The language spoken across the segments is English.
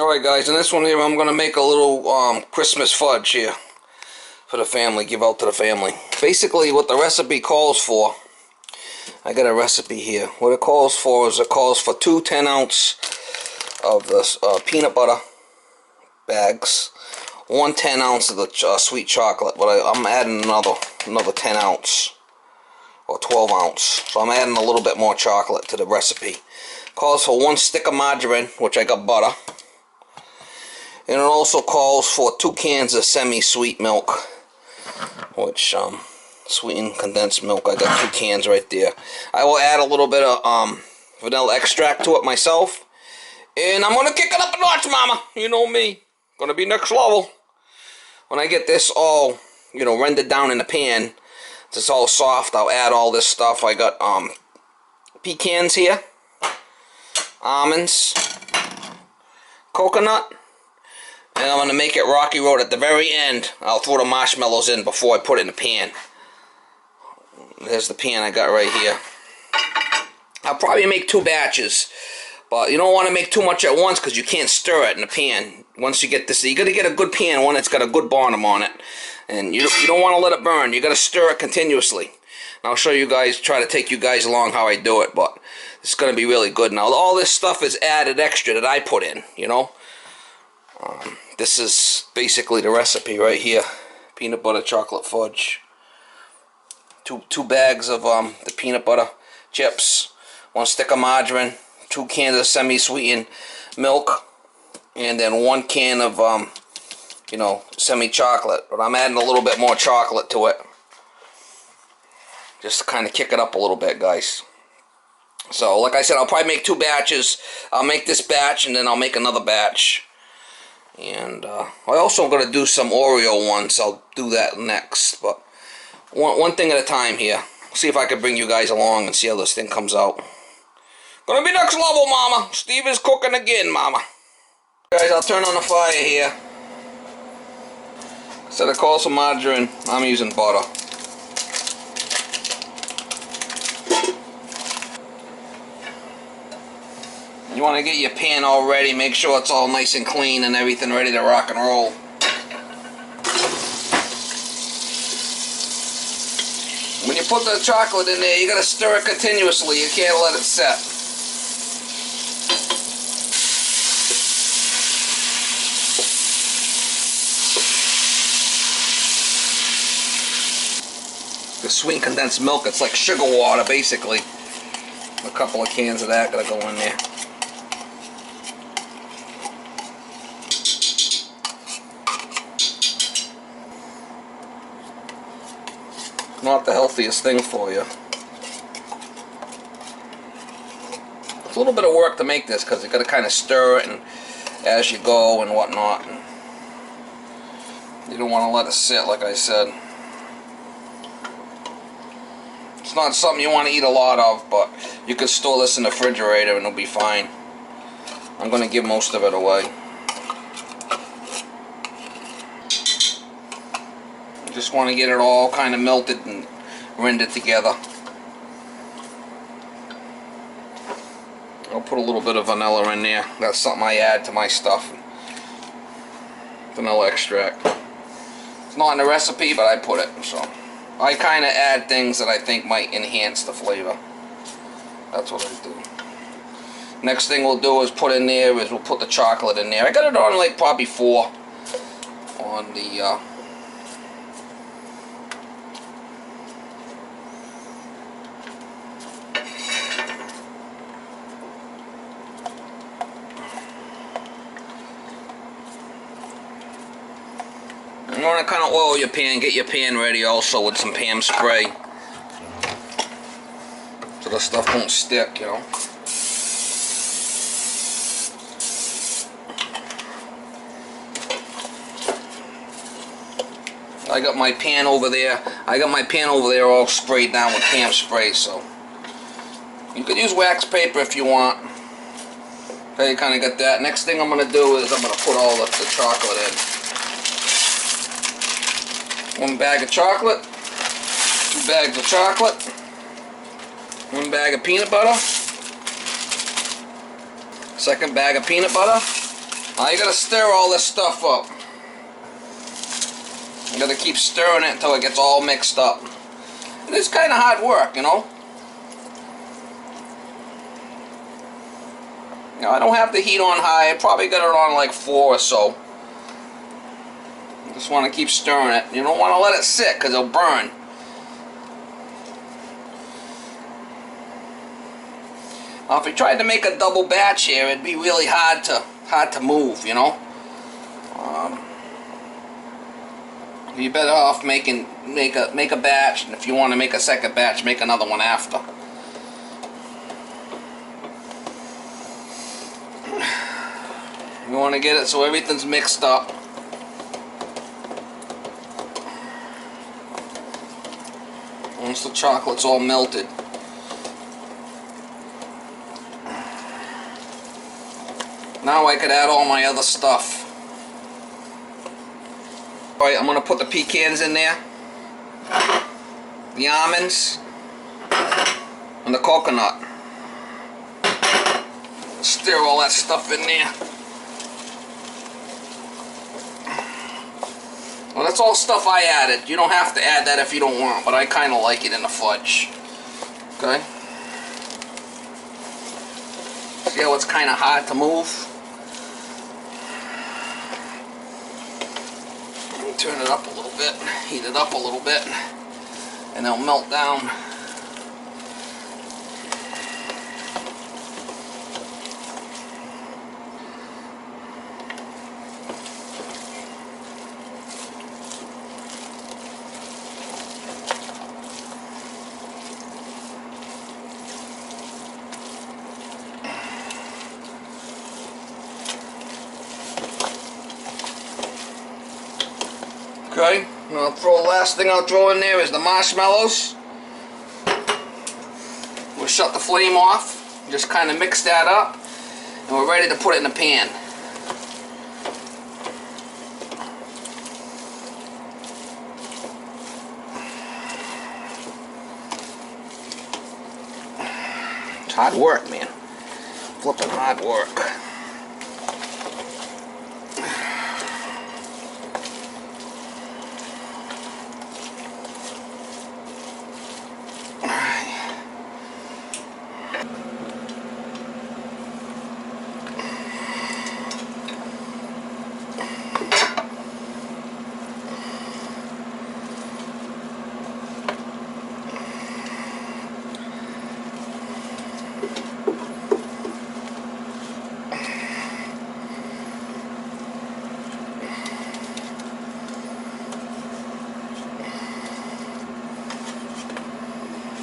Alright guys, in this one here I'm going to make a little Christmas fudge here for the family, give out to the family. Basically what the recipe calls for, I got a recipe here. What it calls for is it calls for 2 10-ounce of the peanut butter bags, 1 10-ounce of the sweet chocolate, but I'm adding another 10-ounce or 12-ounce. So I'm adding a little bit more chocolate to the recipe. Calls for 1 stick of margarine, which I got butter. And it also calls for 2 cans of semi-sweet milk, which sweetened condensed milk. I got 2 cans right there. I will add a little bit of vanilla extract to it myself, and I'm gonna kick it up a notch, mama. You know me, gonna be next level. When I get this all, rendered down in the pan, it's all soft. I'll add all this stuff. I got pecans here, almonds, coconut. And I'm going to make it rocky road at the very end. I'll throw the marshmallows in before I put it in the pan. There's the pan I got right here. I'll probably make 2 batches. But you don't want to make too much at once because you can't stir it in the pan. Once you get this, you got to get a good pan, one that's got a good bottom on it. And you don't want to let it burn. You got to stir it continuously. And I'll show you guys, try to take you guys along how I do it. But it's going to be really good. Now all this stuff is added extra that I put in, This is basically the recipe right here. Peanut butter chocolate fudge. Two bags of the peanut butter chips, 1 stick of margarine, 2 cans of semi-sweetened milk, and then 1 can of semi-chocolate. But I'm adding a little bit more chocolate to it, just to kind of kick it up a little bit, guys. So, like I said, I'll probably make 2 batches. I'll make this batch, and then I'll make another batch. And I also am going to do some Oreo ones. I'll do that next. But one thing at a time here. See if I can bring you guys along and see how this thing comes out. Gonna be next level, mama. Steve is cooking again, mama. Guys, I'll turn on the fire here. Instead of calls for margarine, I'm using butter. You want to get your pan all ready, make sure it's all nice and clean and everything ready to rock and roll. When you put the chocolate in there, you got to stir it continuously. You can't let it set. The sweet condensed milk, it's like sugar water basically. A couple of cans of that gotta go in there. Not the healthiest thing for you. It's a little bit of work to make this because you got to kind of stir it and as you go and whatnot. And you don't want to let it sit, like I said. It's not something you want to eat a lot of, but you could store this in the refrigerator and it'll be fine. I'm going to give most of it away. Just want to get it all kind of melted and rendered together. I'll put a little bit of vanilla in there. That's something I add to my stuff. Vanilla extract. It's not in the recipe, but I put it. So I kind of add things that I think might enhance the flavor. That's what I do. Next thing we'll do is put in there is we'll put the chocolate in there. I got it on like probably 4 on the you want to kind of oil your pan, get your pan ready also with some pan spray so the stuff won't stick, I got my pan over there. All sprayed down with pan spray, so you could use wax paper if you want. Okay, you kind of got that. Next thing I'm going to do is I'm going to put all the chocolate in. 1 bag of chocolate, 2 bags of chocolate, 1 bag of peanut butter, second bag of peanut butter, Now you gotta stir all this stuff up. You gotta keep stirring it until it gets all mixed up. And it's kind of hard work, you know. Now I don't have the heat on high. I probably got it on like 4 or so. You just want to keep stirring it. You don't want to let it sit because it'll burn. Now if you tried to make a double batch here, it'd be really hard to move, you know. You're better off make a batch, and if you want to make a second batch, make another one after. You want to get it so everything's mixed up. Once the chocolate's all melted. Now I could add all my other stuff. Alright, I'm going to put the pecans in there. The almonds. And the coconut. Stir all that stuff in there. Well, that's all stuff I added. You don't have to add that if you don't want, but I kind of like it in the fudge. Okay? See how it's kind of hard to move? Turn it up a little bit, heat it up a little bit, and it'll melt down. Okay, now the last thing I'll throw in there is the marshmallows. We'll shut the flame off, just kind of mix that up, and we're ready to put it in the pan. It's hard work, man. Flipping hard work.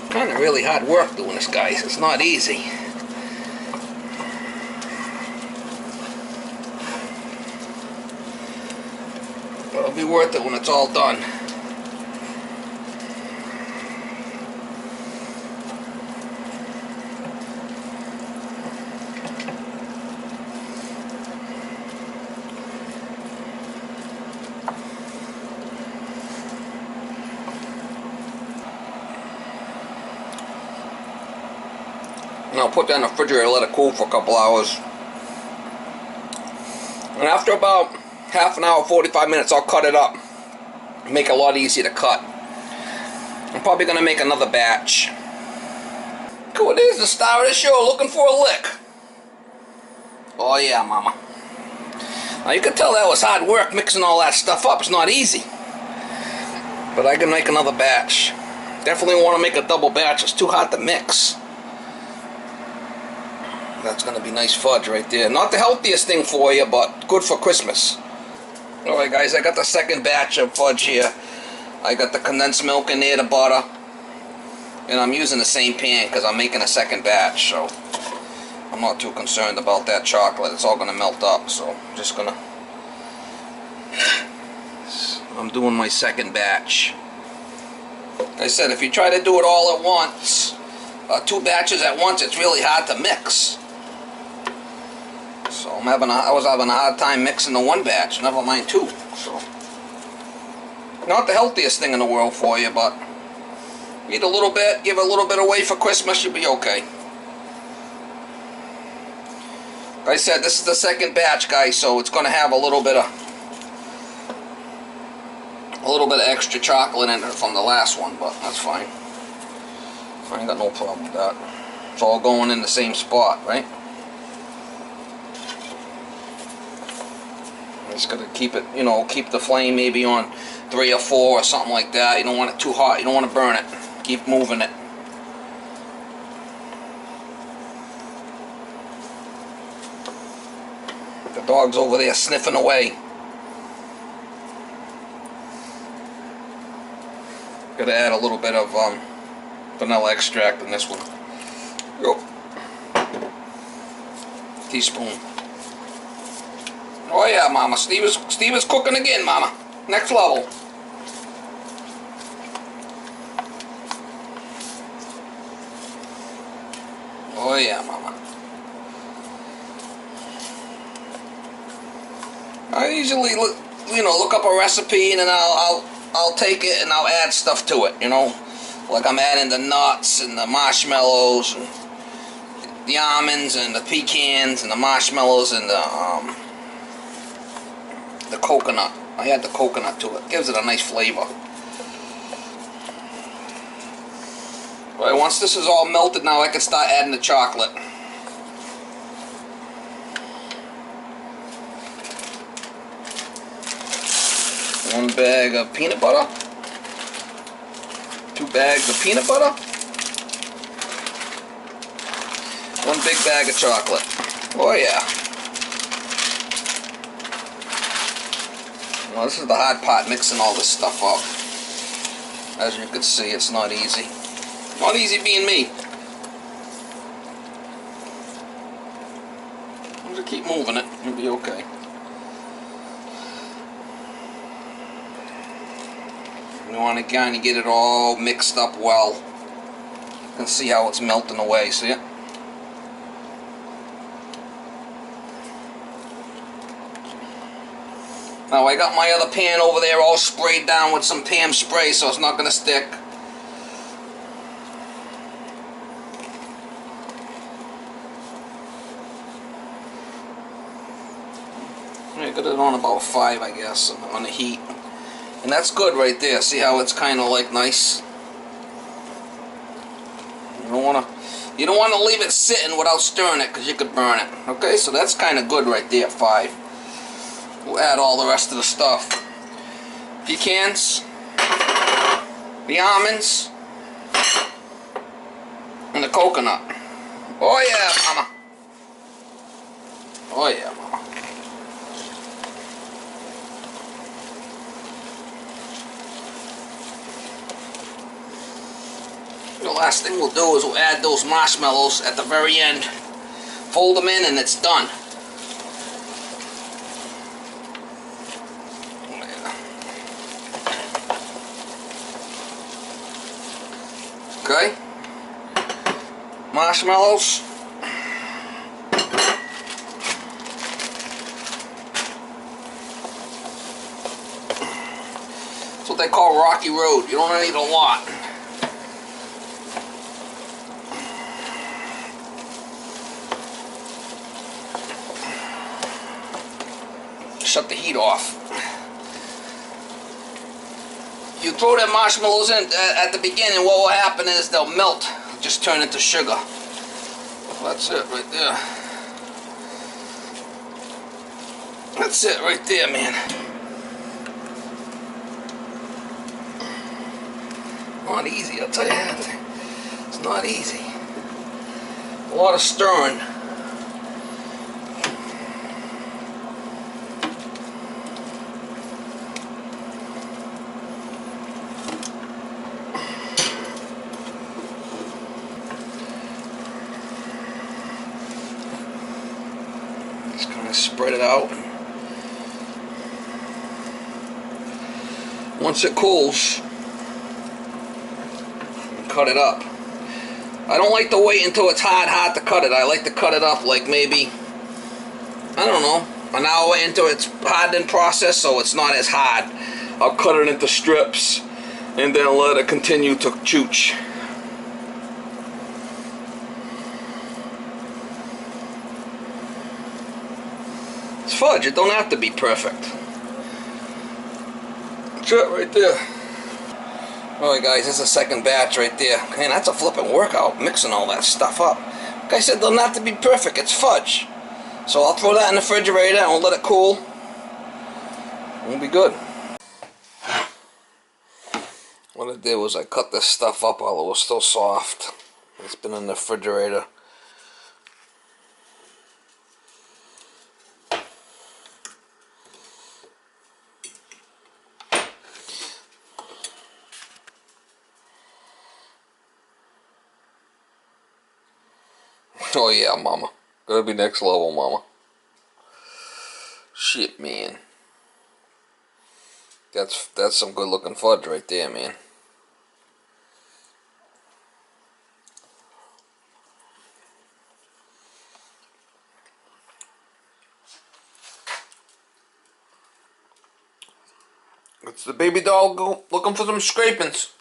Kind of really hard work doing this, guys. It's not easy. But it'll be worth it when it's all done. And I'll put that in the refrigerator, let it cool for a couple hours. And after about half an hour, 45 minutes, I'll cut it up. Make it a lot easier to cut. I'm probably going to make another batch. Cool, it is the star of the show, looking for a lick. Oh yeah, mama. Now you can tell that was hard work mixing all that stuff up. It's not easy. But I can make another batch. Definitely want to make a double batch. It's too hot to mix. That's going to be nice fudge right there. Not the healthiest thing for you, but good for Christmas. Alright guys, I got the second batch of fudge here. I got the condensed milk in there, the butter. And I'm using the same pan because I'm making a second batch. So I'm not too concerned about that chocolate. It's all going to melt up. So I'm just going to... I'm doing my second batch. Like I said, if you try to do it all at once, 2 batches at once, it's really hard to mix. So I was having a hard time mixing the 1 batch, never mind 2. So not the healthiest thing in the world for you, but eat a little bit, give a little bit away for Christmas, you'll be okay. Like I said, this is the second batch, guys, so it's going to have a little bit of extra chocolate in it from the last one, but that's fine. I ain't got no problem with that. It's all going in the same spot, right? Just gotta keep it, you know, keep the flame maybe on 3 or 4 or something like that. You don't want it too hot. You don't want to burn it. Keep moving it. The dog's over there sniffing away. Gotta add a little bit of vanilla extract in this one. Yo. Teaspoon. Oh yeah, Mama. Steve is cooking again, Mama. Next level. Oh yeah, Mama. I usually look up a recipe and then I'll take it and I'll add stuff to it, you know, like I'm adding the nuts and the marshmallows and the almonds and the pecans and the marshmallows and the coconut. I add the coconut to it. Gives it a nice flavor. Right, once this is all melted now, I can start adding the chocolate. One bag of peanut butter. 2 bags of peanut butter. 1 big bag of chocolate. Oh yeah. Well, this is the hard part, mixing all this stuff up. As you can see, it's not easy. Not easy being me. I'm gonna keep moving it. It'll be okay. You want to kind of get it all mixed up well. You can see how it's melting away. See it? Now I got my other pan over there all sprayed down with some Pam spray, so it's not going to stick. I got it on about 5, I guess, on the heat. And that's good right there. See how it's kind of like nice? You don't want to leave it sitting without stirring it because you could burn it. Okay, so that's kind of good right there, 5. We'll add all the rest of the stuff. Pecans, the almonds, and the coconut. Oh yeah, Mama. Oh yeah, Mama. The last thing we'll do is we'll add those marshmallows at the very end. Fold them in and it's done. Okay. Marshmallows. That's what they call Rocky Road. You don't need a lot. Shut the heat off. You throw the marshmallows in at the beginning, what will happen is they'll melt, just turn into sugar. That's it right there. That's it right there, man. Not easy, I'll tell you that. It's not easy. A lot of stirring. Just kind of spread it out. Once it cools, cut it up. I don't like to wait until it's hot to cut it. I like to cut it up like maybe, I don't know, an hour into its hardening process, so it's not as hard. I'll cut it into strips and then let it continue to chooch. fudge. It don't have to be perfect. That's it right there. Alright guys, this is the second batch right there. Man, that's a flipping workout, mixing all that stuff up. Like I said, it doesn't have to be perfect. It's fudge. So I'll throw that in the refrigerator and we'll let it cool. We'll be good. What I did was I cut this stuff up while it was still soft. It's been in the refrigerator. Oh yeah, mama. Gotta be next level, mama. Shit, man. That's some good looking fudge right there, man. It's the baby doll looking for some scrapings.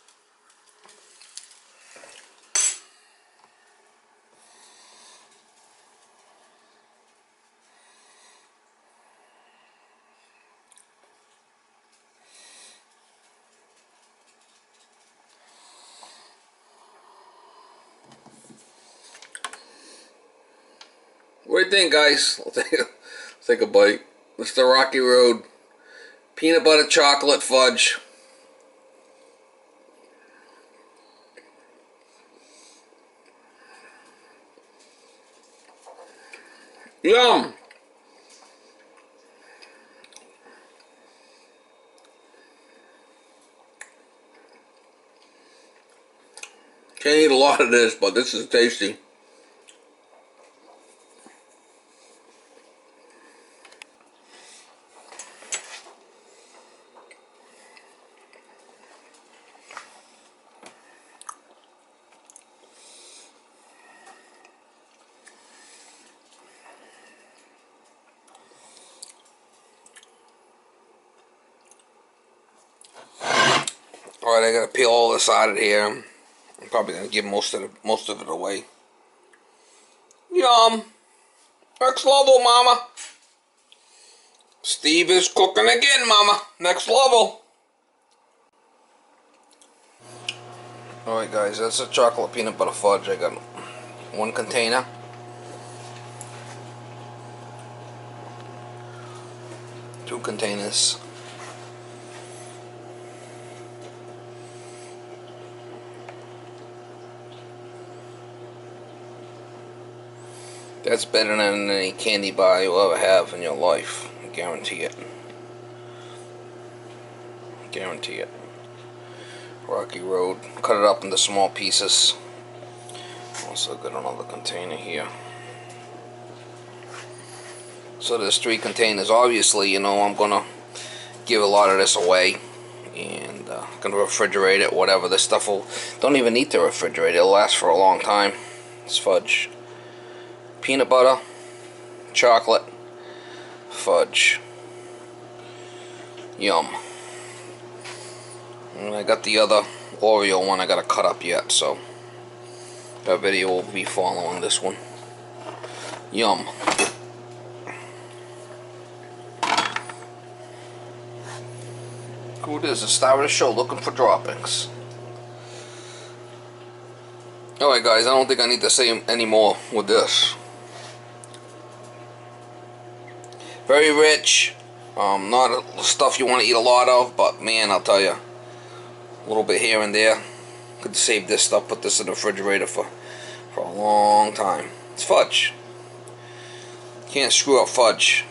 What do you think, guys? Let's take a bite. It's the Rocky Road peanut butter chocolate fudge. Yum! Can't eat a lot of this, but this is tasty. Alright, I gotta peel all this out of here. I'm probably gonna give most of it away. Yum! Next level, mama. Steve is cooking again, mama. Next level. Alright guys, that's a chocolate peanut butter fudge. I got one container. Two containers. That's better than any candy bar you'll ever have in your life. I guarantee it. Guarantee it. Rocky Road. Cut it up into small pieces. Also got another container here. So there's 3 containers. Obviously, you know, I'm gonna give a lot of this away. And gonna refrigerate it, whatever. This stuff don't even need to refrigerate. It'll last for a long time. It's fudge. Peanut butter, chocolate, fudge. Yum. And I got the other Oreo one I gotta cut up yet, so that video will be following this one. Yum. Who it is? The star of the show looking for droppings. Alright guys, I don't think I need to say any more with this. Very rich, not stuff you want to eat a lot of, but man, I'll tell you, a little bit here and there. Could save this stuff, put this in the refrigerator for a long time. It's fudge. Can't screw up fudge.